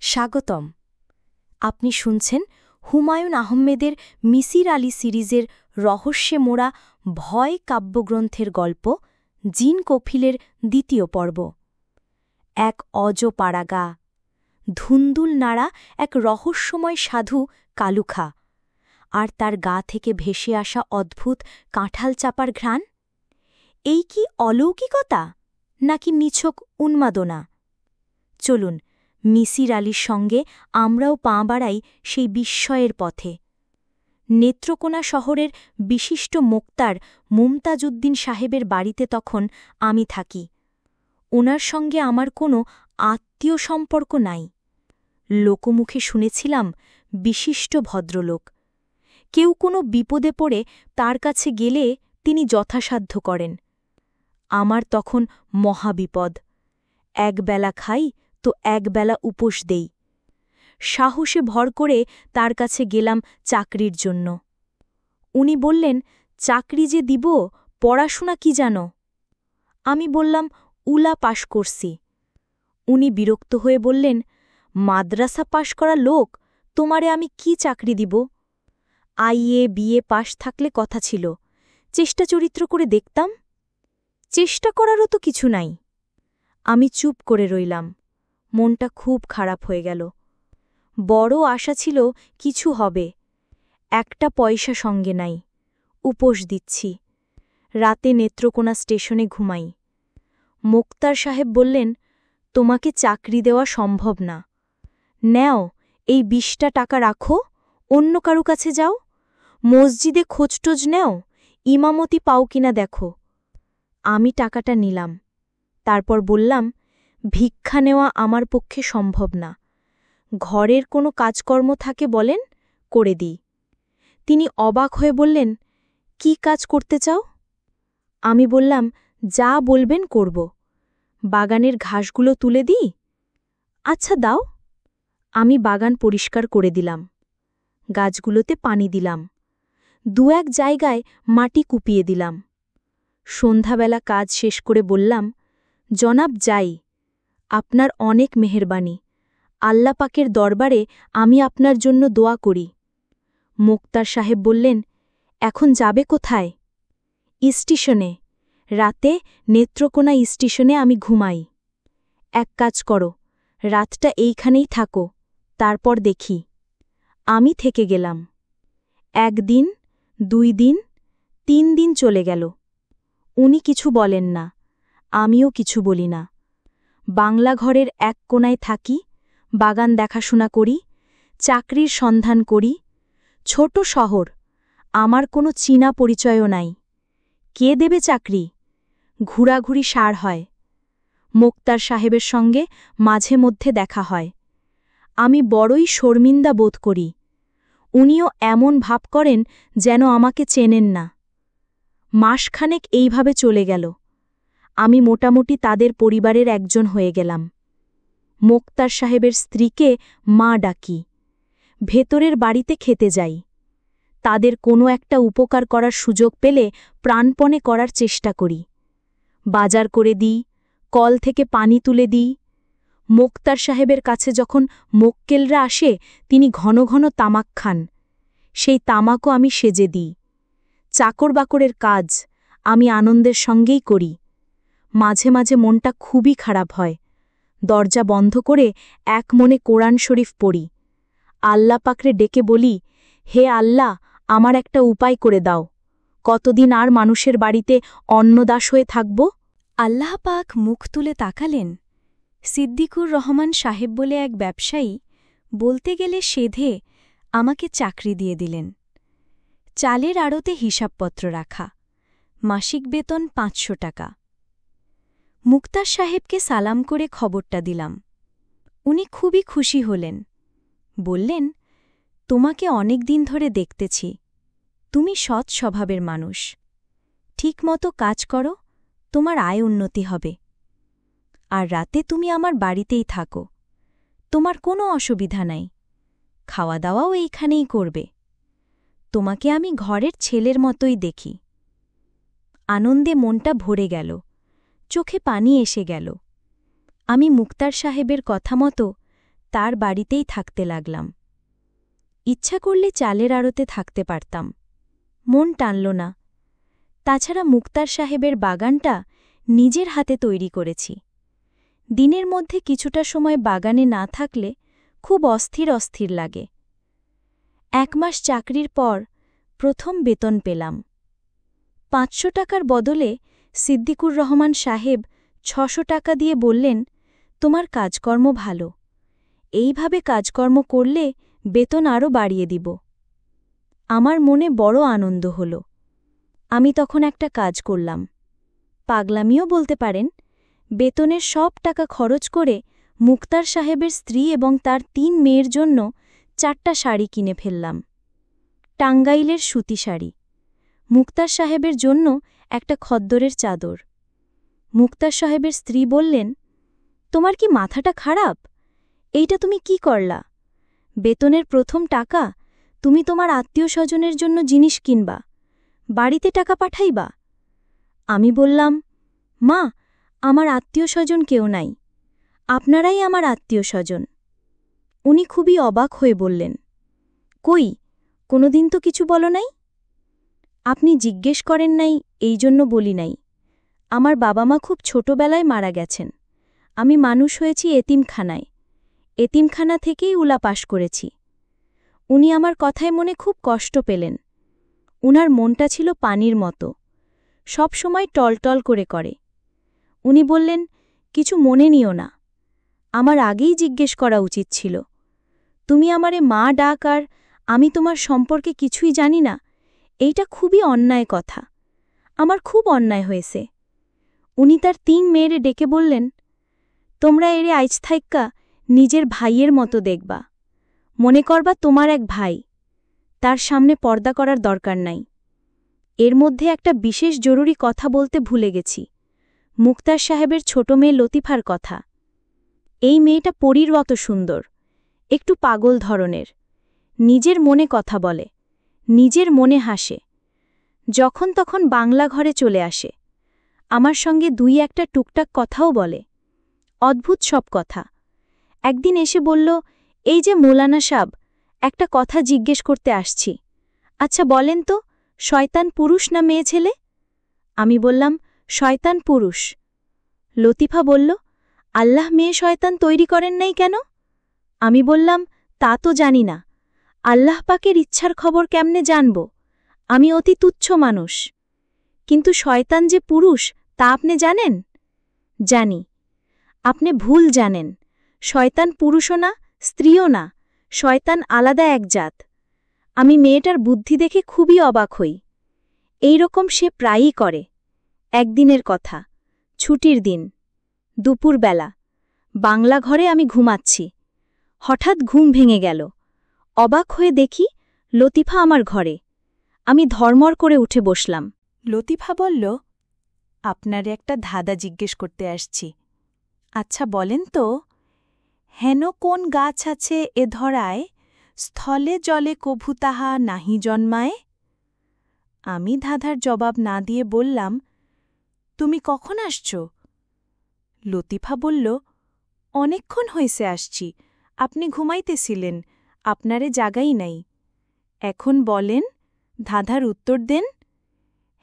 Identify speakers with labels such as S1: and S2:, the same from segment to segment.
S1: স্বাগতম। আপনি শুনছেন হুমায়ূন আহমেদের মিসির আলী সিরিজের রহস্যে মোড়া ভয় কাব্যগ্রন্থের গল্প জিন কফিলের দ্বিতীয় পর্ব। এক অজপাড়াগা ধুন্দুল নাড়া এক রহস্যময় সাধু কালুখা, আর তার গা থেকে ভেসে আসা অদ্ভুত কাঁঠাল চাপার ঘ্রাণ। এই কি অলৌকিকতা নাকি নিছক উন্মাদনা? চলুন মিসির আলীর সঙ্গে আমরাও পা বাড়াই সেই বিস্ময়ের পথে। নেত্রকোনা শহরের বিশিষ্ট মোক্তার মুমতাজউদ্দিন সাহেবের বাড়িতে তখন আমি থাকি। ওনার সঙ্গে আমার কোনো আত্মীয় সম্পর্ক নাই। লোকমুখে শুনেছিলাম বিশিষ্ট ভদ্রলোক। কেউ কোনো বিপদে পড়ে তার কাছে গেলে তিনি যথাসাধ্য করেন। আমার তখন মহাবিপদ। একবেলা খাই তো একবেলা উপোস দেই। সাহসে ভর করে তার কাছে গেলাম চাকরির জন্য। উনি বললেন, চাকরি যে দিব, পড়াশোনা কি জানো? আমি বললাম, উলা পাশ করছি। উনি বিরক্ত হয়ে বললেন, মাদ্রাসা পাশ করা লোক, তোমারে আমি কি চাকরি দিব? আইএ বিএ পাশ থাকলে কথা ছিল, চেষ্টা চরিত্র করে দেখতাম। চেষ্টা করারও তো কিছু নাই। আমি চুপ করে রইলাম। মনটা খুব খারাপ হয়ে গেল। বড় আশা ছিল কিছু হবে। একটা পয়সা সঙ্গে নাই। উপোস দিচ্ছি। রাতে নেত্রকোনা স্টেশনে ঘুমাই। মোক্তার সাহেব বললেন, তোমাকে চাকরি দেওয়া সম্ভব না। নেও, এই ২০টা টাকা রাখো, অন্য কারো কাছে যাও। মসজিদে খোঁজটোজ নেও, ইমামতি পাও কিনা দেখো। আমি টাকাটা নিলাম। তারপর বললাম, ভিক্ষা নেওয়া আমার পক্ষে সম্ভব না। ঘরের কোনো কাজকর্ম থাকে বলেন, করে দিই। তিনি অবাক হয়ে বললেন, কি কাজ করতে চাও? আমি বললাম, যা বলবেন করব। বাগানের ঘাসগুলো তুলে দিই? আচ্ছা দাও। আমি বাগান পরিষ্কার করে দিলাম। গাছগুলোতে পানি দিলাম। দু-এক জায়গায় মাটি কুপিয়ে দিলাম। সন্ধ্যাবেলা কাজ শেষ করে বললাম, জনাব যাই, আপনার অনেক মেহেরবানি। আল্লাহ পাকের দরবারে আমি আপনার জন্য দোয়া করি। মোক্তার সাহেব বললেন, এখন যাবে কোথায়? স্টেশনে। রাতে নেত্রকোনা স্টেশনে আমি ঘুমাই। এক কাজ করো, রাতটা এইখানেই থাকো, তারপর দেখি। আমি থেকে গেলাম। ১ দিন, ২ দিন, ৩ দিন চলে গেল। উনি কিছু বলেন না, আমিও কিছু বলি না। বাংলা ঘরের এক কোণায় থাকি, বাগান দেখাশোনা করি, চাকরির সন্ধান করি। ছোট শহর, আমার কোনো চীনা পরিচয়ও নাই। কে দেবে চাকরি? ঘুরাঘুরি সার হয়। মোক্তার সাহেবের সঙ্গে মাঝে মধ্যে দেখা হয়। আমি বড়ই শর্মিন্দা বোধ করি। উনিও এমন ভাব করেন যেন আমাকে চেনেন না। মাসখানেক এইভাবে চলে গেল। আমি মোটামুটি তাদের পরিবারের একজন হয়ে গেলাম। মোক্তার সাহেবের স্ত্রীকে মা ডাকি। ভেতরের বাড়িতে খেতে যাই। তাদের কোনো একটা উপকার করার সুযোগ পেলে প্রাণপণে করার চেষ্টা করি। বাজার করে দিই, কল থেকে পানি তুলে দিই। মোক্তার সাহেবের কাছে যখন মোক্কেলরা আসে, তিনি ঘন ঘন তামাক খান। সেই তামাকও আমি সেজে দিই। চাকর বাকরের কাজ আমি আনন্দের সঙ্গেই করি। মাঝে মাঝে মনটা খুবই খারাপ হয়। দরজা বন্ধ করে এক মনে কোরআন শরীফ পড়ি। আল্লাহ পাকরে ডেকে বলি, হে আল্লাহ, আমার একটা উপায় করে দাও। কতদিন আর মানুষের বাড়িতে অন্নদাস হয়ে থাকব?
S2: আল্লাহ পাক মুখ তুলে তাকালেন। সিদ্দিকুর রহমান সাহেব বলে এক ব্যবসায়ী, বলতে গেলে সেধে, আমাকে চাকরি দিয়ে দিলেন। চালের আড়তে হিসাবপত্র রাখা। মাসিক বেতন ৫০০ টাকা। মুক্তার সাহেবকে সালাম করে খবরটা দিলাম। উনি খুবই খুশি হলেন। বললেন, তোমাকে অনেক দিন ধরে দেখতেছি। তুমি সৎ স্বভাবের মানুষ। ঠিকমতো কাজ করো, তোমার আয় উন্নতি হবে। আর রাতে তুমি আমার বাড়িতেই থাকো। তোমার কোনো অসুবিধা নাই। খাওয়া দাওয়াও এইখানেই করবে। তোমাকে আমি ঘরের ছেলের মতোই দেখি। আনন্দে মনটা ভরে গেল, চোখে পানি এসে গেল। আমি মুক্তার সাহেবের কথা মতো তার বাড়িতেই থাকতে লাগলাম। ইচ্ছা করলে চালের আড়তে থাকতে পারতাম, মন টানল না। তাছাড়া মুক্তার সাহেবের বাগানটা নিজের হাতে তৈরি করেছি। দিনের মধ্যে কিছুটা সময় বাগানে না থাকলে খুব অস্থির অস্থির লাগে। 1 মাস চাকরির পর প্রথম বেতন পেলাম। 500 টাকার বদলে সিদ্দিকুর রহমান সাহেব 600 টাকা দিয়ে বললেন, তোমার কাজকর্ম ভালো, এইভাবে কাজকর্ম করলে বেতন আরও বাড়িয়ে দিব। আমার মনে বড় আনন্দ হল। আমি তখন একটা কাজ করলাম, পাগলামিও বলতে পারেন। বেতনের সব টাকা খরচ করে মুক্তার সাহেবের স্ত্রী এবং তার 3 মেয়ের জন্য 4টা শাড়ি কিনে ফেললাম। টাঙ্গাইলের সুতি শাড়ি, মুক্তার সাহেবের জন্য একটা খদ্দরের চাদর। মুক্তার সাহেবের স্ত্রী বললেন, তোমার কি মাথাটা খারাপ? এইটা তুমি কি করলা? বেতনের প্রথম টাকা তুমি তোমার আত্মীয় স্বজনের জন্য জিনিস কিনবা, বাড়িতে টাকা পাঠাইবা? আমি বললাম, মা, আমার আত্মীয় স্বজন কেউ নাই, আপনারাই আমার আত্মীয় স্বজন। উনি খুবই অবাক হয়ে বললেন, কই, কোনোদিন তো কিছু বলো নাই? আপনি জিজ্ঞেস করেন নাই, এই জন্য বলি নাই। আমার বাবা মা খুব ছোটবেলায় মারা গেছেন। আমি মানুষ হয়েছি এতিমখানায়। এতিমখানা থেকেই উলা পাশ করেছি। উনি আমার কথায় মনে খুব কষ্ট পেলেন। উনার মনটা ছিল পানির মতো, সব সময় টলটল করে। উনি বললেন, কিছু মনে নিও না, আমার আগেই জিজ্ঞেস করা উচিত ছিল। তুমি আমারে মা ডাক আর আমি তোমার সম্পর্কে কিছুই জানি না, এইটা খুবই অন্যায় কথা। আমার খুব অন্যায় হয়েছে। উনি তার 3 মেয়েরে ডেকে বললেন, তোমরা এরে আইজ থাইক্কা নিজের ভাইয়ের মতো দেখবা, মনে করবা তোমার এক ভাই, তার সামনে পর্দা করার দরকার নাই। এর মধ্যে একটা বিশেষ জরুরি কথা বলতে ভুলে গেছি, মুক্তার সাহেবের ছোট মেয়ে লতিফার কথা। এই মেয়েটা পরীর মতো সুন্দর, একটু পাগল ধরনের, নিজের মনে কথা বলে, নিজের মনে হাসে, যখন তখন বাংলা ঘরে চলে আসে, আমার সঙ্গে 2-1টা টুকটাক কথাও বলে, অদ্ভুত সব কথা। একদিন এসে বলল, এই যে মৌলানা সাব, একটা কথা জিজ্ঞেস করতে আসছি। আচ্ছা বলেন তো, শয়তান পুরুষ না মেয়ে ছেলে? আমি বললাম, শয়তান পুরুষ। লতিফা বলল, আল্লাহ মেয়ে শয়তান তৈরি করেন নাই কেন? আমি বললাম, তা তো জানি না, আল্লাহ পাকের ইচ্ছার খবর কেমনে জানব? আমি অতি তুচ্ছ মানুষ। কিন্তু শয়তান যে পুরুষ তা আপনি জানেন? জানি। আপনি ভুল জানেন, শয়তান পুরুষও না, স্ত্রীও না, শয়তান আলাদা এক জাত। আমি মেয়েটার বুদ্ধি দেখে খুবই অবাক হই। এই রকম সে প্রায়ই করে। একদিনের কথা, ছুটির দিন, দুপুরবেলা, বাংলা ঘরে আমি ঘুমাচ্ছি। হঠাৎ ঘুম ভেঙে গেল। অবাক হয়ে দেখি লতিফা আমার ঘরে। আমি ধর্মর করে উঠে বসলাম।
S1: লতিফা বলল, আপনারে একটা ধাঁধা জিজ্ঞেস করতে আসছি। আচ্ছা বলেন তো, হেন কোন গাছ আছে এ ধরায়, স্থলে জলে কভু তাহা নাহি জন্মায়? আমি ধাঁধার জবাব না দিয়ে বললাম, তুমি কখন আসছ? লতিফা বলল, অনেকক্ষণ হয়েছে আসছি, আপনি ঘুমাইতেছিলেন, আপনারে জাগাই নাই। এখন বলেন, ধাঁধার উত্তর দেন।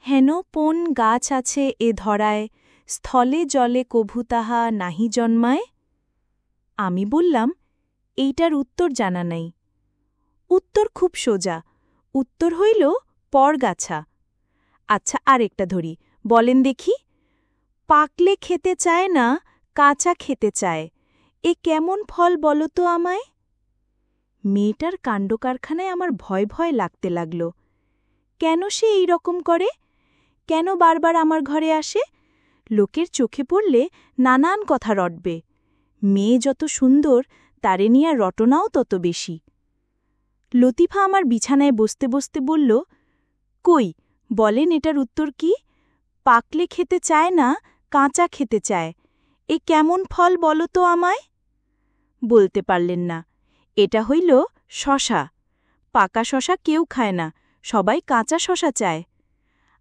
S1: হেন কোন গাছ আছে এ ধরায়, স্থলে জলে কভু তাহা নাহি জন্মায়? আমি বললাম, এইটার উত্তর জানা নাই। উত্তর খুব সোজা, উত্তর হইল পরগাছা। আচ্ছা আরেকটা ধরি, বলেন দেখি। পাকলে খেতে চায় না, কাঁচা খেতে চায়, এ কেমন ফল বলো তো আমায়? মেয়েটার কাণ্ডকারখানায় আমার ভয় ভয় লাগতে লাগল। কেন সে এই রকম করে? কেন বারবার আমার ঘরে আসে? লোকের চোখে পড়লে নানান কথা রটবে। মেয়ে যত সুন্দর, তারে নিয়ে রটনাও তত বেশি। লতিফা আমার বিছানায় বসতে বসতে বলল, কই, বলেন এটার উত্তর কি? পাকলে খেতে চায় না, কাঁচা খেতে চায়, এ কেমন ফল বলো তো আমায়? বলতে পারলেন না। এটা হইল শশা। পাকা শশা কেউ খায় না, সবাই কাঁচা শশা চায়।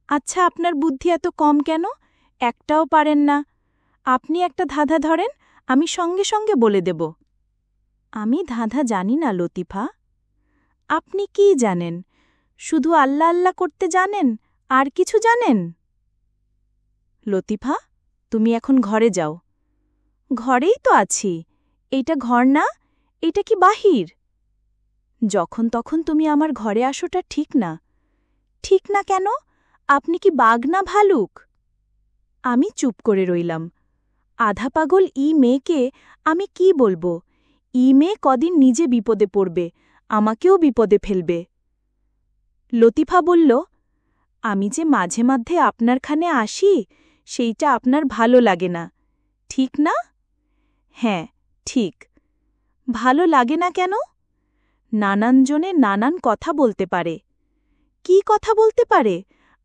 S1: আচ্ছা আপনার বুদ্ধি এত কম কেন? একটাও পারেন না। আপনি একটা ধাঁধা ধরেন, আমি সঙ্গে সঙ্গে বলে দেব। আমি ধাঁধা জানি না লতিফা। আপনি কি জানেন? শুধু আল্লাহ আল্লাহ করতে জানেন, আর কিছু জানেন? লতিফা, তুমি এখন ঘরে যাও। ঘরেই তো আছি। এইটা ঘর না, এটা কি বাহির? যখন তখন তুমি আমার ঘরে আসোটা ঠিক না। ঠিক না কেন? আপনি কি বাঘ না ভালুক? আমি চুপ করে রইলাম। আধা পাগল মেয়েকে আমি কি বলবো? মেয়ে কদিন নিজে বিপদে পড়বে, আমাকেও বিপদে ফেলবে। লতিফা বলল, আমি যে মাঝে মাঝে আপনারখানে আসি, সেইটা আপনার ভালো লাগে না, ঠিক না? হ্যাঁ, ঠিক। ভালো লাগে না কেন? নানানজনে নানান কথা বলতে পারে। কি কথা বলতে পারে?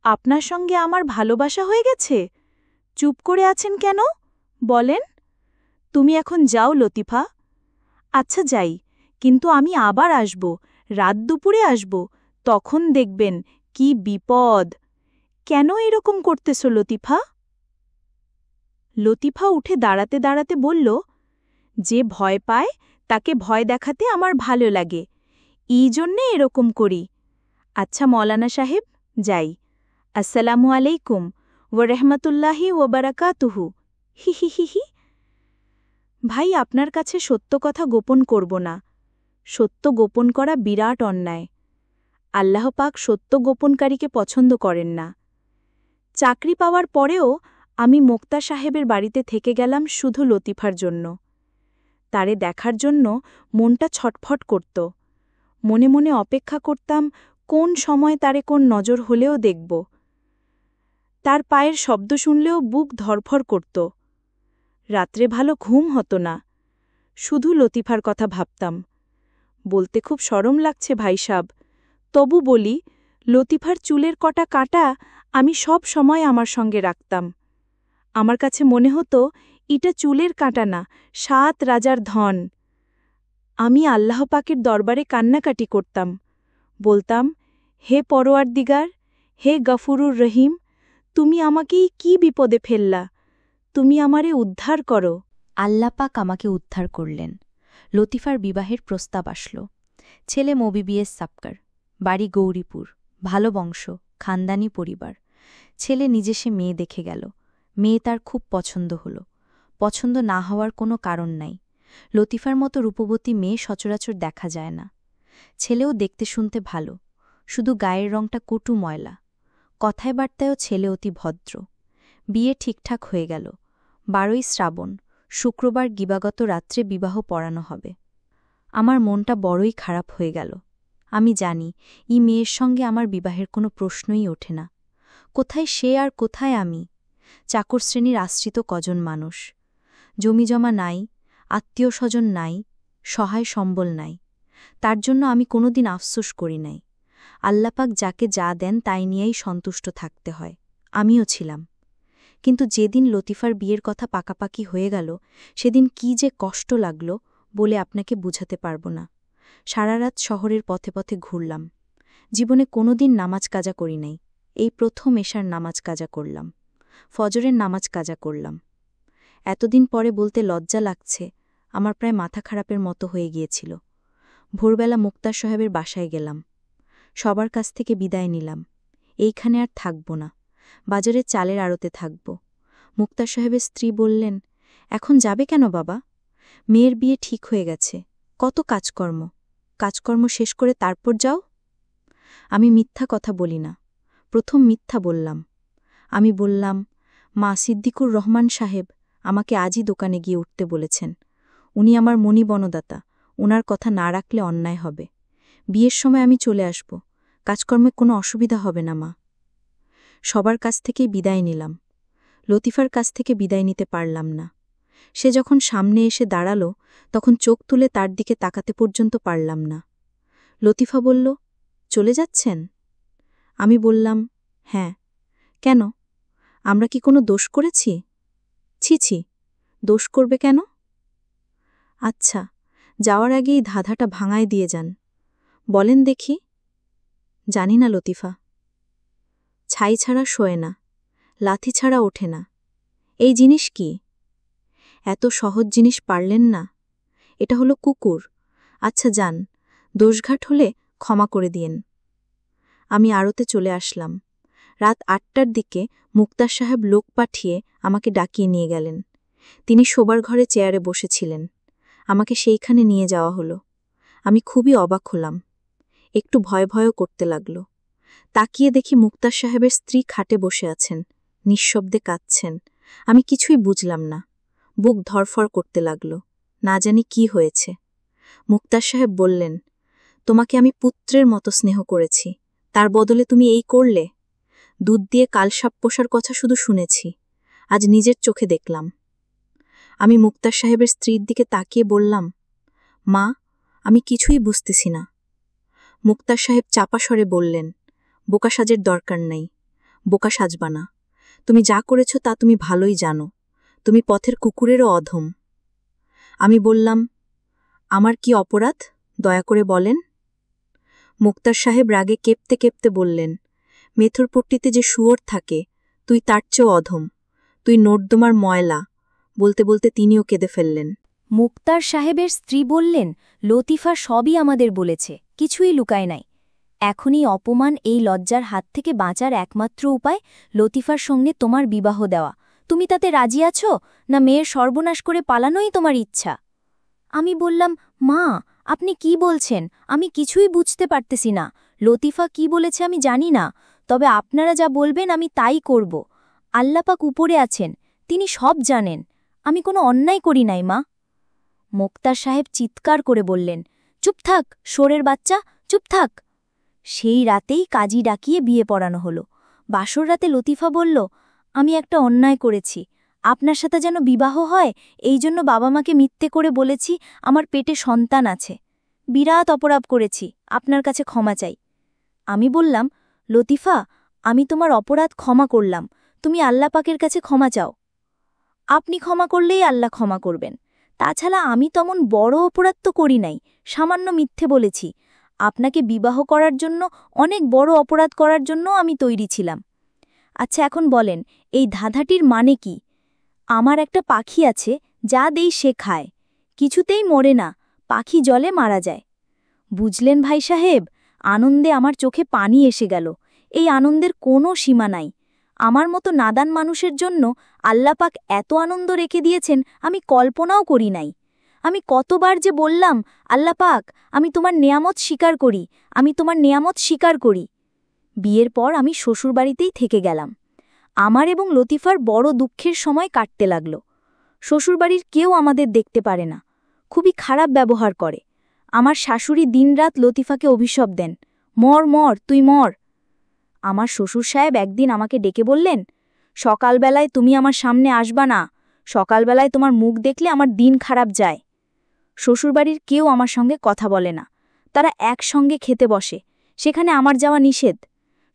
S1: আপনার সঙ্গে আমার ভালোবাসা হয়ে গেছে? চুপ করে আছেন কেন? বলেন। তুমি এখন যাও লতিফা। আচ্ছা যাই, কিন্তু আমি আবার আসব, রাত দুপুরে আসব, তখন দেখবেন কি বিপদ। কেন এরকম করতেছ লতিফা? লতিফা উঠে দাঁড়াতে দাঁড়াতে বলল, যে ভয় পায় তাকে ভয় দেখাতে আমার ভালো লাগে, জন্যে এরকম করি। আচ্ছা মৌলানা সাহেব, যাই। আসসালামু আলাইকুম ওরহমতুল্লাহি ওবারাকাতুহু। হি হি হি হি। ভাই, আপনার কাছে সত্য কথা গোপন করব না। সত্য গোপন করা বিরাট অন্যায়। আল্লাহ পাক সত্য গোপনকারীকে পছন্দ করেন না। চাকরি পাওয়ার পরেও আমি মোক্তা সাহেবের বাড়িতে থেকে গেলাম শুধু লতিফার জন্য। তারে দেখার জন্য মনটা ছটফট করত। মনে মনে অপেক্ষা করতাম কোন সময় তারে কোন নজর হলেও দেখব। তার পায়ের শব্দ শুনলেও বুক ধরফর করত। রাত্রে ভালো ঘুম হতো না। শুধু লতিফার কথা ভাবতাম। বলতে খুব শরম লাগছে ভাইসাব, তবু বলি, লতিফার চুলের কটা কাটা আমি সব সময় আমার সঙ্গে রাখতাম। আমার কাছে মনে হতো এটা চুলের কাঁটা না, 7 রাজার ধন। আমি আল্লাহ পাকের দরবারে কান্নাকাটি করতাম। বলতাম, হে পরওয়ারদিগার, হে গফুরুর রহিম, তুমি আমাকেই কি বিপদে ফেললা? তুমি আমারে উদ্ধার করো।
S2: আল্লাপাক আমাকে উদ্ধার করলেন। লতিফার বিবাহের প্রস্তাব আসল। ছেলে মবিবিএস সাপকার, বাড়ি গৌরীপুর, ভালো বংশ, খানদানি পরিবার। ছেলে নিজে সে মেয়ে দেখে গেল। মেয়ে তার খুব পছন্দ হল। পছন্দ না হওয়ার কোনো কারণ নাই। লতিফার মতো রূপবতী মেয়ে সচরাচর দেখা যায় না। ছেলেও দেখতে শুনতে ভালো, শুধু গায়ের রংটা কটু ময়লা। কথায় বার্তায়ও ছেলে অতি ভদ্র। বিয়ে ঠিকঠাক হয়ে গেল। 12ই শ্রাবণ, শুক্রবার দিবাগত রাত্রে বিবাহ পড়ানো হবে। আমার মনটা বড়ই খারাপ হয়ে গেল। আমি জানি মেয়ের সঙ্গে আমার বিবাহের কোনো প্রশ্নই ওঠে না। কোথায় সে আর কোথায় আমি? চাকর শ্রেণীর আশ্রিত কজন মানুষ। জমিজমা নাই, আত্মীয় স্বজন নাই, সহায় সম্বল নাই। তার জন্য আমি কোনোদিন আফসোস করি নাই। আল্লাপাক যাকে যা দেন তাই নিয়েই সন্তুষ্ট থাকতে হয়। আমিও ছিলাম। কিন্তু যেদিন লতিফার বিয়ের কথা পাকাপাকি হয়ে গেল, সেদিন কি যে কষ্ট লাগল বলে আপনাকে বুঝাতে পারব না। সারা রাত শহরের পথে পথে ঘুরলাম। জীবনে কোনোদিন নামাজ কাজা করি নাই। এই প্রথম এশার নামাজ কাজা করলাম। ফজরের নামাজ কাজা করলাম। এতদিন পরে বলতে লজ্জা লাগছে, আমার প্রায় মাথা খারাপের মতো হয়ে গিয়েছিল। ভোরবেলা মুক্তার সাহেবের বাসায় গেলাম। সবার কাছ থেকে বিদায় নিলাম। এইখানে আর থাকব না, বাজারের চালের আড়তে থাকব। মুক্তার সাহেবের স্ত্রী বললেন, এখন যাবে কেন বাবা? মেয়ের বিয়ে ঠিক হয়ে গেছে, কত কাজকর্ম শেষ করে তারপর যাও। আমি মিথ্যা কথা বলি না। প্রথম মিথ্যা বললাম। আমি বললাম, মা সিদ্দিকুর রহমান সাহেব আমাকে আজই দোকানে গিয়ে উঠতে বলেছেন। উনি আমার মণিবনদাতা, ওনার কথা না রাখলে অন্যায় হবে। বিয়ের সময় আমি চলে আসব, কাজকর্মে কোনো অসুবিধা হবে না মা। সবার কাছ থেকেই বিদায় নিলাম। লতিফার কাছ থেকে বিদায় নিতে পারলাম না। সে যখন সামনে এসে দাঁড়াল, তখন চোখ তুলে তার দিকে তাকাতে পর্যন্ত পারলাম না। লতিফা বলল, চলে যাচ্ছেন? আমি বললাম, হ্যাঁ। কেন? আমরা কি কোনো দোষ করেছি? ছি, দোষ করবে কেন? আচ্ছা, যাওয়ার আগেই ধাঁধাটা ভাঙায় দিয়ে যান। বলেন দেখি। জানি না লতিফা। ছাই ছাড়া শোয় না, লাথি ছাড়া ওঠে না। এই জিনিস কি? এত সহজ জিনিস পারলেন না? এটা হলো কুকুর,
S3: আচ্ছা যান, দোষঘাট হলে ক্ষমা করে দিয়েন। আমি আড়তে চলে আসলাম। রাত ৮টার দিকে মুক্তার সাহেব লোক পাঠিয়ে আমাকে ডাকিয়ে নিয়ে গেলেন। তিনি শোবার ঘরে চেয়ারে বসেছিলেন। আমাকে সেইখানে নিয়ে যাওয়া হলো। আমি খুবই অবাক হলাম, একটু ভয় ভয়ও করতে লাগল। তাকিয়ে দেখি মুক্তার সাহেবের স্ত্রী খাটে বসে আছেন, নিঃশব্দে কাঁদছেন। আমি কিছুই বুঝলাম না। বুক ধরফর করতে লাগল, না জানি কি হয়েছে। মুক্তার সাহেব বললেন, তোমাকে আমি পুত্রের মতো স্নেহ করেছি, তার বদলে তুমি এই করলে? দুধ দিয়ে কালসাপ পোষার কথা শুধু শুনেছি, আজ নিজের চোখে দেখলাম। আমি মুক্তার সাহেবের স্ত্রীর দিকে তাকিয়ে বললাম, মা, আমি কিছুই বুঝতেছি না। মুক্তার সাহেব চাপা স্বরে বললেন, বোকা সাজের দরকার নাই, বোকা সাজবা না। তুমি যা করেছ তা তুমি ভালোই জানো। তুমি পথের কুকুরেরও অধম। আমি বললাম, আমার কি অপরাধ, দয়া করে বলেন। মুক্তার সাহেব রাগে কেঁপতে কেঁপতে বললেন, মেথরপট্টিতে যে শুয়োর থাকে, তুই তার চেয়েও অধম। তুই নর্দমার ময়লা। বলতে বলতে তিনিও কেঁদে ফেললেন।
S1: মুক্তার সাহেবের স্ত্রী বললেন, লতিফা সবই আমাদের বলেছে, কিছুই লুকায় নাই। এখনই অপমান, এই লজ্জার হাত থেকে বাঁচার একমাত্র উপায় লতিফার সঙ্গে তোমার বিবাহ দেওয়া। তুমি তাতে রাজি আছো, না মেয়ের সর্বনাশ করে পালানোই তোমার ইচ্ছা? আমি বললাম, মা, আপনি কি বলছেন? আমি কিছুই বুঝতে পারতেছি না। লতিফা কি বলেছে আমি জানি না, তবে আপনারা যা বলবেন আমি তাই করব। আল্লাপাক উপরে আছেন, তিনি সব জানেন। আমি কোনো অন্যায় করি নাই, মা। মোক্তার সাহেব চিৎকার করে বললেন, চুপ থাক শোরের বাচ্চা, চুপ থাক। সেই রাতেই কাজী ডাকিয়ে বিয়ে পড়ানো হলো। বাসর রাতে লতিফা বলল, আমি একটা অন্যায় করেছি, আপনার সাথে যেন বিবাহ হয়, এই জন্য বাবা মাকে মিথ্যে করে বলেছি আমার পেটে সন্তান আছে। বিরাট অপরাধ করেছি, আপনার কাছে ক্ষমা চাই। আমি বললাম, লতিফা, আমি তোমার অপরাধ ক্ষমা করলাম, তুমি আল্লাহ পাকের কাছে ক্ষমা চাও। আপনি ক্ষমা করলেই আল্লাহ ক্ষমা করবেন। তাছাড়া আমি তেমন বড় অপরাধ তো করি নাই, সামান্য মিথ্যে বলেছি। আপনাকে বিবাহ করার জন্য, অনেক বড় অপরাধ করার জন্য আমি তৈরি ছিলাম। আচ্ছা এখন বলেন, এই ধাঁধাটির মানে কি? আমার একটা পাখি আছে, যা দেই সে খায়, কিছুতেই মরে না, পাখি জলে মারা যায়। বুঝলেন ভাই সাহেব? আনন্দে আমার চোখে পানি এসে গেল। এই আনন্দের কোনো সীমা নাই। আমার মতো নাদান মানুষের জন্য আল্লাপাক এত আনন্দ রেখে দিয়েছেন আমি কল্পনাও করি নাই। আমি কতবার যে বললাম, আল্লাপাক, আমি তোমার নেয়ামত স্বীকার করি, আমি তোমার নেয়ামত স্বীকার করি। বিয়ের পর আমি শ্বশুরবাড়িতেই থেকে গেলাম। আমার এবং লতিফার বড় দুঃখের সময় কাটতে লাগল। শ্বশুরবাড়ির কেউ আমাদের দেখতে পারে না, খুবই খারাপ ব্যবহার করে। আমার শাশুড়ি দিনরাত লতিফাকে অভিশাপ দেন, মর মর, তুই মর। আমার শ্বশুর সাহেব একদিন আমাকে ডেকে বললেন, সকালবেলায় তুমি আমার সামনে আসবা না, সকালবেলায় তোমার মুখ দেখলে আমার দিন খারাপ যায়। শ্বশুরবাড়ির কেউ আমার সঙ্গে কথা বলে না, তারা একসঙ্গে খেতে বসে, সেখানে আমার যাওয়া নিষেধ।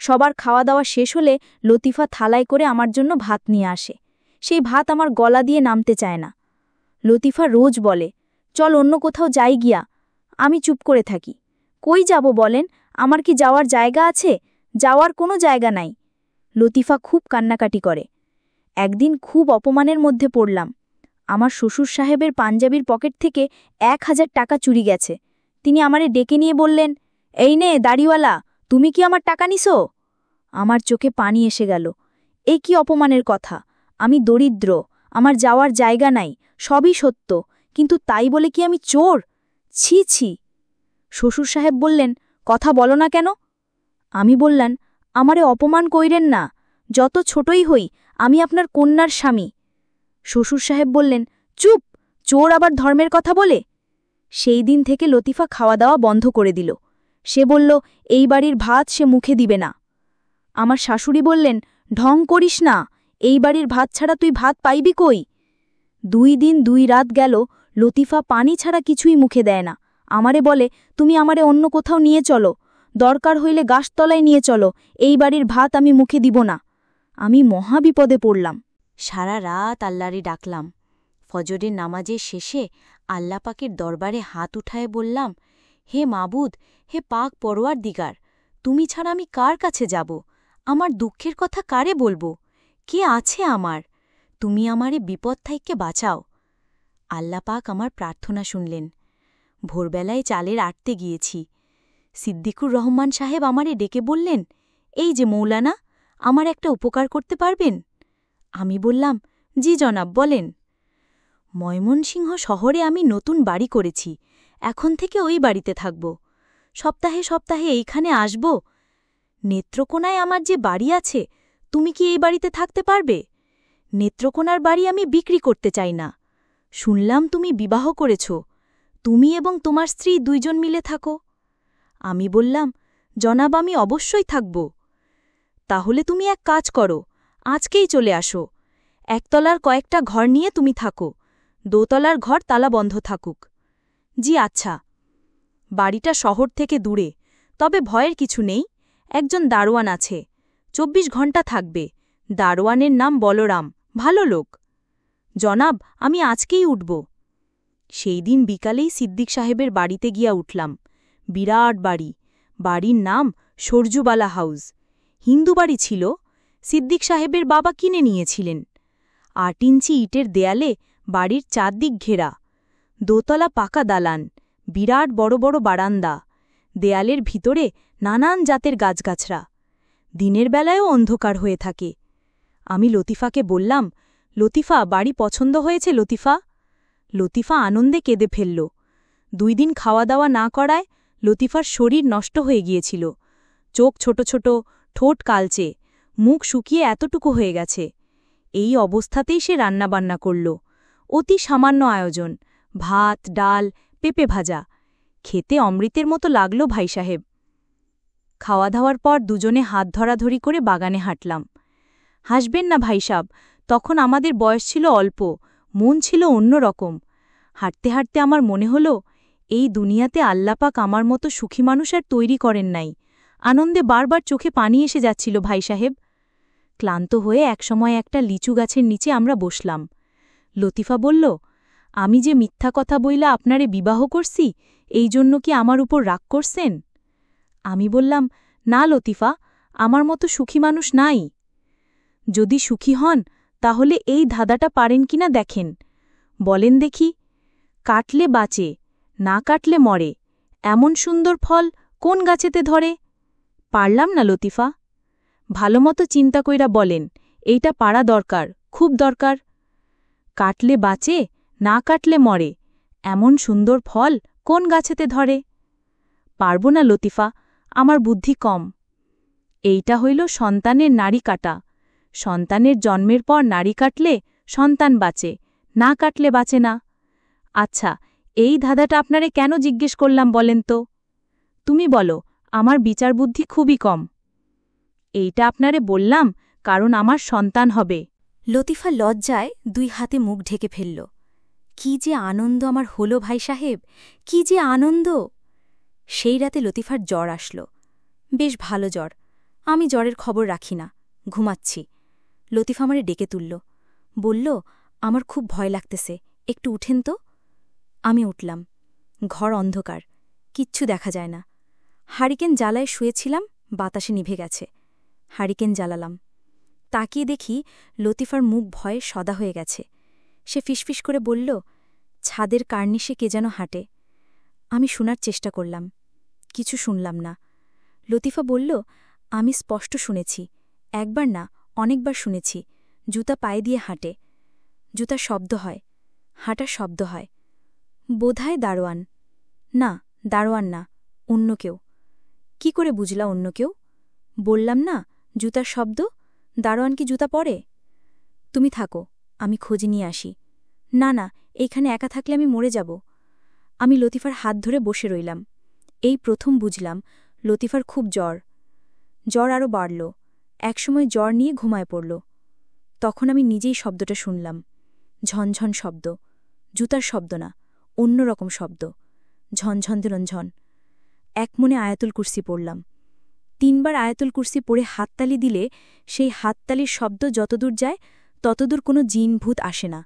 S1: সবার খাওয়া দাওয়া শেষ হলে লতিফা থালায় করে আমার জন্য ভাত নিয়ে আসে। সেই ভাত আমার গলা দিয়ে নামতে চায় না। লতিফা রোজ বলে, চল অন্য কোথাও যাই গিয়া। আমি চুপ করে থাকি। কই যাব বলেন? আমার কি যাওয়ার জায়গা আছে? যাওয়ার কোনো জায়গা নাই। লতিফা খুব কান্নাকাটি করে। একদিন খুব অপমানের মধ্যে পড়লাম। আমার শ্বশুর সাহেবের পাঞ্জাবির পকেট থেকে 1000 টাকা চুরি গেছে। তিনি আমারে ডেকে নিয়ে বললেন, এই নে দাড়িওয়ালা, তুমি কি আমার টাকা নিছো? আমার চোখে পানি এসে গেল। এই কি অপমানের কথা! আমি দরিদ্র, আমার যাওয়ার জায়গা নাই, সবই সত্য, কিন্তু তাই বলে কি আমি চোর? ছি ছি। শ্বশুর সাহেব বললেন, কথা বলো না কেন? আমি বললাম, আমারে অপমান কইরেন না, যত ছোটই হই আমি আপনার কন্যার স্বামী। শ্বশুর সাহেব বললেন, চুপ, চোর আবার ধর্মের কথা বলে? সেই দিন থেকে লতিফা খাওয়া দাওয়া বন্ধ করে দিল। সে বলল, এই বাড়ির ভাত সে মুখে দিবে না। আমার শাশুড়ি বললেন, ঢং করিস না, এই বাড়ির ভাত ছাড়া তুই ভাত পাইবি কই? 2 দিন 2 রাত গেল, লতিফা পানি ছাড়া কিছুই মুখে দেয় না। আমারে বলে, তুমি আমারে অন্য কোথাও নিয়ে চলো, দরকার হইলে গাছতলায় নিয়ে চলো, এই বাড়ির ভাত আমি মুখে দিব না। আমি মহাবিপদে পড়লাম।
S2: সারা রাত আল্লাহরে ডাকলাম। ফজরের নামাজের শেষে আল্লাহ পাকের দরবারে হাত উঠায়ে বললাম, হে মাবুদ, হে পাক পরওয়ারদিগার, তুমি ছাড়া আমি কার কাছে যাব? আমার দুঃখের কথা কারে বলবো? কে আছে আমার? তুমি আমারে বিপদ থাইকে বাঁচাও। আল্লাহ পাক আমার প্রার্থনা শুনলেন।
S1: ভোরবেলায় চালের আটতে গিয়েছি। সিদ্দিকুর রহমান সাহেব আমারে ডেকে বললেন, এই যে মৌলানা, আমার একটা উপকার করতে পারবেন? আমি বললাম, জি জনাব, বলেন। ময়মনসিংহ শহরে আমি নতুন বাড়ি করেছি, এখন থেকে ওই বাড়িতে থাকব। সপ্তাহে সপ্তাহে এইখানে আসব। নেত্রকোনায় আমার যে বাড়ি আছে, তুমি কি এই বাড়িতে থাকতে পারবে? নেত্রকোনার বাড়ি আমি বিক্রি করতে চাই না। শুনলাম তুমি বিবাহ করেছ, তুমি এবং তোমার স্ত্রী দুইজন মিলে থাকো। আমি বললাম, জনাব, আমি অবশ্যই থাকব। তাহলে তুমি এক কাজ করো, আজকেই চলে আসো। একতলার কয়েকটা ঘর নিয়ে তুমি থাকো, দোতলার ঘর তালা বন্ধ থাকুক। জি আচ্ছা। বাড়িটা শহর থেকে দূরে, তবে ভয়ের কিছু নেই। একজন দারোয়ান আছে, 24 ঘণ্টা থাকবে। দারোয়ানের নাম বলরাম, ভালো লোক। জনাব, আমি আজকেই উঠব। সেই দিন বিকালেই সিদ্দিক সাহেবের বাড়িতে গিয়া উঠলাম। বিরাট বাড়ি, বাড়ির নাম সরজুবালা হাউস। হিন্দু বাড়ি ছিল, সিদ্দিক সাহেবের বাবা কিনে নিয়েছিলেন। 8 ইঞ্চি ইটের দেয়ালে বাড়ির চারদিক ঘেরা, দোতলা পাকা দালান, বিরাট বড় বড় বারান্দা, দেয়ালের ভিতরে নানান জাতের গাছগাছরা। দিনের বেলায়ও অন্ধকার হয়ে থাকে। আমি লতিফাকে বললাম, লতিফা, বাড়ি পছন্দ হয়েছে লতিফা? লতিফা আনন্দে কেঁদে ফেলল। 2 দিন খাওয়া দাওয়া না করায় লতিফার শরীর নষ্ট হয়ে গিয়েছিল। চোখ ছোট ছোট, ঠোঁট কালচে, মুখ শুকিয়ে এতটুকু হয়ে গেছে। এই অবস্থাতেই সে রান্নাবান্না করল। অতি সামান্য আয়োজন, ভাত, ডাল, পেঁপে ভাজা। খেতে অমৃতের মতো লাগল ভাই সাহেব। খাওয়া দাওয়ার পর দুজনে হাত ধরাধরি করে বাগানে হাঁটলাম। হাসবেন না ভাই সাব, তখন আমাদের বয়স ছিল অল্প, মন ছিল অন্য রকম। হাঁটতে হাঁটতে আমার মনে হল, এই দুনিয়াতে আল্লাপাক আমার মতো সুখী মানুষ আর তৈরি করেন নাই। আনন্দে বারবার চোখে পানি এসে যাচ্ছিল ভাই সাহেব। ক্লান্ত হয়ে একসময় একটা লিচু গাছের নিচে আমরা বসলাম। লতিফা বলল, আমি যে মিথ্যা কথা বইলা আপনারে বিবাহ করছি, এই জন্য কি আমার উপর রাগ করছেন? আমি বললাম, না লতিফা, আমার মতো সুখী মানুষ নাই। যদি সুখী হন তাহলে এই ধাঁধাটা পারেন কিনা দেখেন। বলেন দেখি, কাটলে বাঁচে, না কাটলে মরে, এমন সুন্দর ফল কোন গাছেতে ধরে? পারলাম না লতিফা। ভালোমতো চিন্তা কইরা বলেন, এইটা পারা দরকার, খুব দরকার। কাটলে বাঁচে, না কাটলে মরে, এমন সুন্দর ফল কোন গাছেতে ধরে? পারব না লতিফা, আমার বুদ্ধি কম। এইটা হইল সন্তানের নাড়ি কাটা। সন্তানের জন্মের পর নাড়ি কাটলে সন্তান বাঁচে, না কাটলে বাঁচে না। আচ্ছা, এই ধাঁধাটা আপনারে কেন জিজ্ঞেস করলাম বলেন তো? তুমি বলো, আমার বিচার বুদ্ধি খুবই কম। এইটা আপনারে বললাম কারণ আমার সন্তান হবে।
S2: লতিফা লজ্জায় 2 হাতে মুখ ঢেকে ফেলল। কি যে আনন্দ আমার হলো ভাই সাহেব, কি যে আনন্দ! সেই রাতে লতিফার জ্বর আসল। বেশ ভালো জ্বর। আমি জ্বরের খবর রাখি না, ঘুমাচ্ছি। লতিফা আমারে ডেকে তুলল, বলল, আমার খুব ভয় লাগতেছে, একটু উঠেন তো। আমি উঠলাম। ঘর অন্ধকার, কিচ্ছু দেখা যায় না। হারিকেন জ্বালায় শুয়েছিলাম, বাতাসে নিভে গেছে। হারিকেন জ্বালালাম। তাকিয়ে দেখি লতিফার মুখ ভয়ে সদা হয়ে গেছে। সে ফিসফিস করে বলল, ছাদের কার্নিশে কে যেন হাঁটে। আমি শোনার চেষ্টা করলাম, কিছু শুনলাম না। লতিফা বলল, আমি স্পষ্ট শুনেছি, একবার না অনেকবার শুনেছি, জুতা পায়ে দিয়ে হাঁটে। জুতার শব্দ হয়, হাঁটার শব্দ হয়। বোধহয় দারোয়ান। না, দারোয়ান না, অন্য কেউ। কি করে বুঝলা অন্য কেউ? বললাম না, জুতার শব্দ। দারোয়ান কি জুতা পরে? তুমি থাকো, আমি খোঁজ নিয়ে আসি। না না, এইখানে একা থাকলে আমি মরে যাব। আমি লতিফার হাত ধরে বসে রইলাম। এই প্রথম বুঝলাম লতিফার খুব জ্বর। জ্বর আরও বাড়ল, একসময় জ্বর নিয়ে ঘুমায় পড়ল। তখন আমি নিজেই শব্দটা শুনলাম, ঝনঝন শব্দ। জুতার শব্দ না, অন্যরকম শব্দ, ঝনঝন রঞ্ঝন। এক মনে আয়াতুল কুরসি পড়লাম। 3 বার আয়াতুল কুরসি পড়ে হাততালি দিলে সেই হাততালির শব্দ যতদূর যায় ততদূর কোনো জিন ভূত আসে না।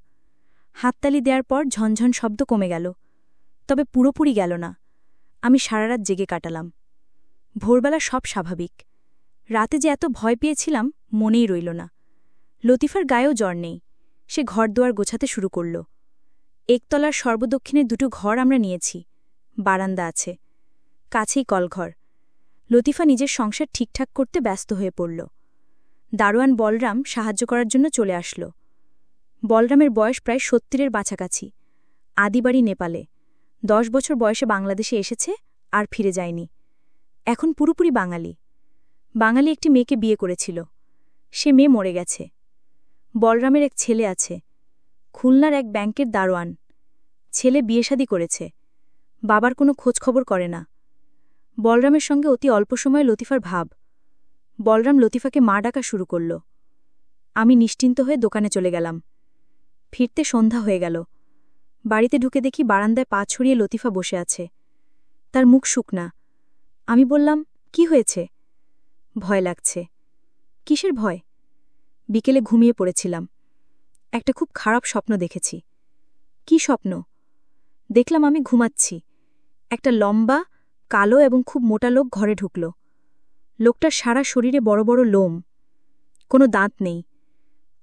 S2: হাততালি দেওয়ার পর ঝনঝন শব্দ কমে গেল, তবে পুরোপুরি গেল না। আমি সারা রাত জেগে কাটালাম। ভোরবেলা সব স্বাভাবিক। রাতে যে এত ভয় পেয়েছিলাম মনেই রইল না। লতিফার গায়েও জ্বর নেই। সে ঘরদুয়ার গোছাতে শুরু করল। একতলার সর্বদক্ষিণের 2 ঘর আমরা নিয়েছি।
S1: বারান্দা আছে, কাছেই কলঘর। লতিফা নিজের সংসার ঠিকঠাক করতে ব্যস্ত হয়ে পড়ল। দারোয়ান বলরাম সাহায্য করার জন্য চলে আসল। বলরামের বয়স প্রায় ৭০-এর কাছাকাছি। আদিবাড়ি নেপালে, ১০ বছর বয়সে বাংলাদেশে এসেছে আর ফিরে যায়নি। এখন পুরোপুরি বাঙালি। বাঙালি একটি মেয়েকে বিয়ে করেছিল, সে মেয়ে মরে গেছে। বলরামের এক ছেলে আছে, খুলনার এক ব্যাংকের দারোয়ান। ছেলে বিয়েশাদী করেছে, বাবার কোনো খোঁজখবর করে না। বলরামের সঙ্গে অতি অল্প সময়ে লতিফার ভাব। বলরাম লতিফাকে মা ডাকা শুরু করল। আমি নিশ্চিন্ত হয়ে দোকানে চলে গেলাম। ফিরতে সন্ধ্যা হয়ে গেল। বাড়িতে ঢুকে দেখি বারান্দায় পা ছড়িয়ে লতিফা বসে আছে। তার মুখ শুকনা। আমি বললাম, কি হয়েছে? ভয় লাগছে। কিসের ভয়? বিকেলে ঘুমিয়ে পড়েছিলাম, একটা খুব খারাপ স্বপ্ন দেখেছি। কি স্বপ্ন? দেখলাম আমি ঘুমাচ্ছি, একটা লম্বা, কালো এবং খুব মোটা লোক ঘরে ঢুকল। লোকটার সারা শরীরে বড় বড় লোম, কোনো দাঁত নেই,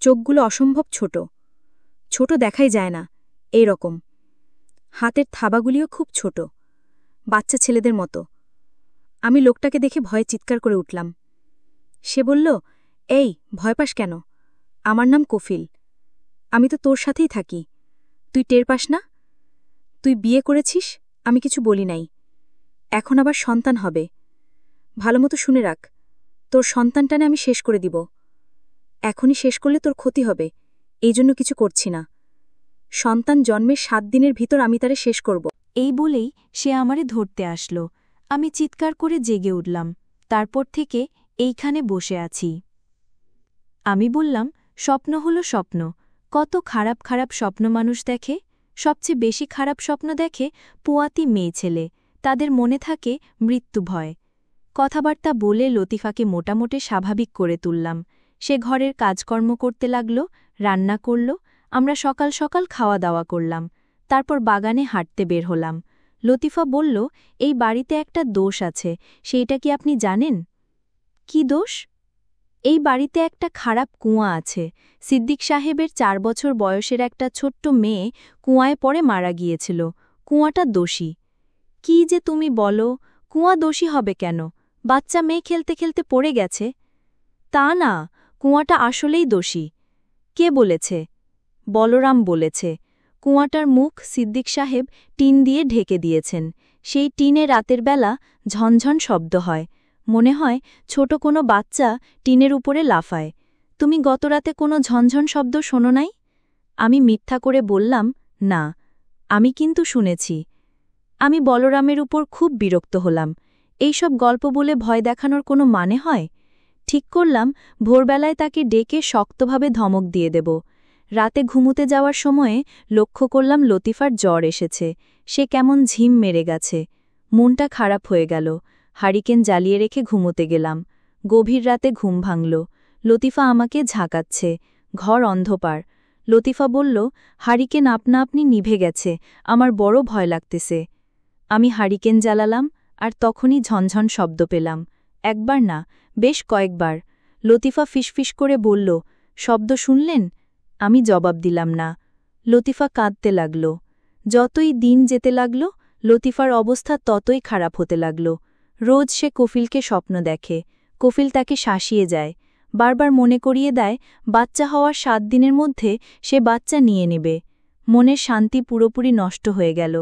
S1: চোখগুলো অসম্ভব ছোট, ছোট দেখাই যায় না, এই রকম। হাতের থাবাগুলিও খুব ছোট, বাচ্চা ছেলেদের মতো। আমি লোকটাকে দেখে ভয়ে চিৎকার করে উঠলাম। সে বলল, এই, ভয় পাস কেন? আমার নাম কফিল, আমি তো তোর সাথেই থাকি, তুই টের পাস না? তুই বিয়ে করেছিস, আমি কিছু বলি নাই। এখন আবার সন্তান হবে, ভালোমতো শুনে রাখ, তোর সন্তানটানে আমি শেষ করে দিব। এখনই শেষ করলে তোর ক্ষতি হবে, এই জন্য কিছু করছি না। সন্তান জন্মের ৭ দিনের ভিতর আমি তারে শেষ করব।
S2: এই বলেই সে আমারে ধরতে আসল। আমি চিৎকার করে জেগে উঠলাম। তারপর থেকে এইখানে বসে আছি। আমি বললাম, স্বপ্ন হলো স্বপ্ন। কত খারাপ খারাপ স্বপ্ন মানুষ দেখে। সবচেয়ে বেশি খারাপ স্বপ্ন দেখে পোয়াতি মেয়ে ছেলে, তাদের মনে থাকে মৃত্যু ভয়। কথাবার্তা বলে লতিফাকে মোটামুটি স্বাভাবিক করে তুললাম। সে ঘরের কাজকর্ম করতে লাগল, রান্না করল। আমরা সকাল সকাল খাওয়া দাওয়া করলাম। তারপর বাগানে হাঁটতে বের হলাম। লতিফা বলল, এই বাড়িতে একটা দোষ আছে, সেইটা কি আপনি জানেন? কি দোষ? এই বাড়িতে একটা খারাপ কুঁয়া আছে। সিদ্দিক সাহেবের ৪ বছর বয়সের একটা ছোট্ট মেয়ে কুঁয়ায় পড়ে মারা গিয়েছিল। কুঁয়াটা দোষী। কি যে তুমি বলো, কুঁয়া দোষী হবে কেন? বাচ্চা মেয়ে খেলতে খেলতে পড়ে গেছে। তা না, কুঁয়াটা আসলেই দোষী। কে বলেছে? বলরাম বলেছে। কুঁয়াটার মুখ সিদ্দিক সাহেব টিন দিয়ে ঢেকে দিয়েছেন। সেই টিনে রাতের বেলা ঝনঝন শব্দ হয়, মনে হয় ছোট কোনো বাচ্চা টিনের উপরে লাফায়। তুমি গতরাতে কোনো ঝনঝন শব্দ শোনো নাই? আমি মিথ্যা করে বললাম, না, আমি কিন্তু শুনেছি। আমি বলরামের উপর খুব বিরক্ত হলাম। এইসব গল্প বলে ভয় দেখানোর কোনো মানে হয়? ঠিক করলাম ভোরবেলায় তাকে ডেকে শক্তভাবে ধমক দিয়ে দেব। রাতে ঘুমুতে যাওয়ার সময়ে লক্ষ্য করলাম লতিফার জ্বর এসেছে। সে কেমন ঝিম মেরে গেছে। মনটা খারাপ হয়ে গেল। হারিকেন জ্বালিয়ে রেখে ঘুমোতে গেলাম। গভীর রাতে ঘুম ভাঙল। লতিফা আমাকে ঝাঁকাচ্ছে। ঘর অন্ধকার। লতিফা বলল, হারিকেন আপনা আপনি নিভে গেছে, আমার বড় ভয় লাগতেছে। আমি হারিকেন জ্বালালাম, আর তখনই ঝনঝন শব্দ পেলাম। একবার না, বেশ কয়েকবার। লতিফা ফিসফিস করে বলল, শব্দ শুনলেন? আমি জবাব দিলাম না। লতিফা কাঁদতে লাগল। যতই দিন যেতে লাগল, লতিফার অবস্থা ততই খারাপ হতে লাগল। রোজ সে কফিলকে স্বপ্ন দেখে। কফিল তাকে শাসিয়ে যায়, বারবার মনে করিয়ে দেয় বাচ্চা হওয়ার ৭ দিনের মধ্যে সে বাচ্চা নিয়ে নেবে। মনের শান্তি পুরোপুরি নষ্ট হয়ে গেল।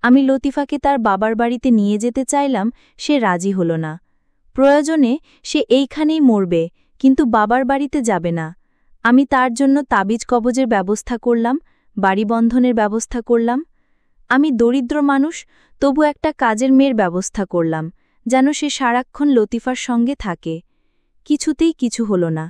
S2: আমি লতিফাকে তার বাবার বাড়িতে নিয়ে যেতে চাইলাম, সে রাজি হল না। প্রয়োজনে সে এইখানেই মরবে, কিন্তু বাবার বাড়িতে যাবে না। আমি তার জন্য তাবিজ কবজের ব্যবস্থা করলাম, বাড়ি বন্ধনের ব্যবস্থা করলাম। আমি দরিদ্র মানুষ, তবু একটা কাজের মেয়ের ব্যবস্থা করলাম, যেন সে সারাক্ষণ লতিফার সঙ্গে থাকে। কিছুতেই কিছু হল না।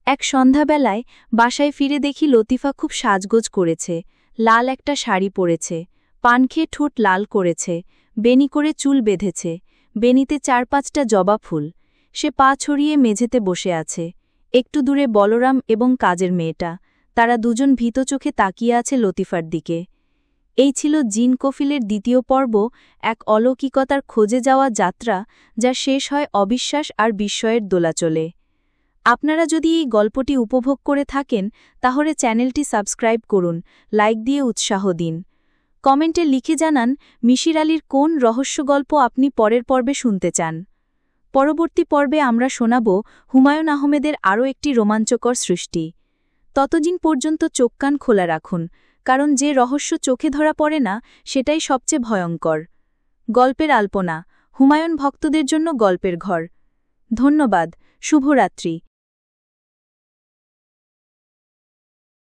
S2: এক সন্ধ্যাবেলায় বাসায় ফিরে দেখি লতিফা খুব সাজগোজ করেছে। লাল একটা শাড়ি পরেছে, পান খেয়ে ঠোঁট লাল করেছে, বেনি করে চুল বেঁধেছে, বেনিতে ৪-৫টা জবা ফুল। সে পা ছড়িয়ে মেঝেতে বসে আছে। একটু দূরে বলরাম এবং কাজের মেয়েটা, তারা দুজন ভীত চোখে তাকিয়ে আছে লতিফার দিকে। এই ছিল জিন কফিলের ২য় পর্ব, এক অলৌকিকতার খোঁজে যাওয়া যাত্রা, যা শেষ হয় অবিশ্বাস আর বিস্ময়ের দোলাচলে। আপনারা যদি এই গল্পটি উপভোগ করে থাকেন, তাহলে চ্যানেলটি সাবস্ক্রাইব করুন, লাইক দিয়ে উৎসাহ দিন। কমেন্টে লিখে জানান মিসির আলীর কোন রহস্য গল্প আপনি পরের পর্বে শুনতে চান। পরবর্তী পর্বে আমরা শোনাব হুমায়ুন আহমেদের আরও একটি রোমাঞ্চকর সৃষ্টি। ততদিন পর্যন্ত চোখ কান খোলা রাখুন, কারণ যে রহস্য চোখে ধরা পড়ে না সেটাই সবচেয়ে ভয়ঙ্কর। গল্পের আলপনা, হুমায়ুন ভক্তদের জন্য গল্পের ঘর। ধন্যবাদ, শুভরাত্রি।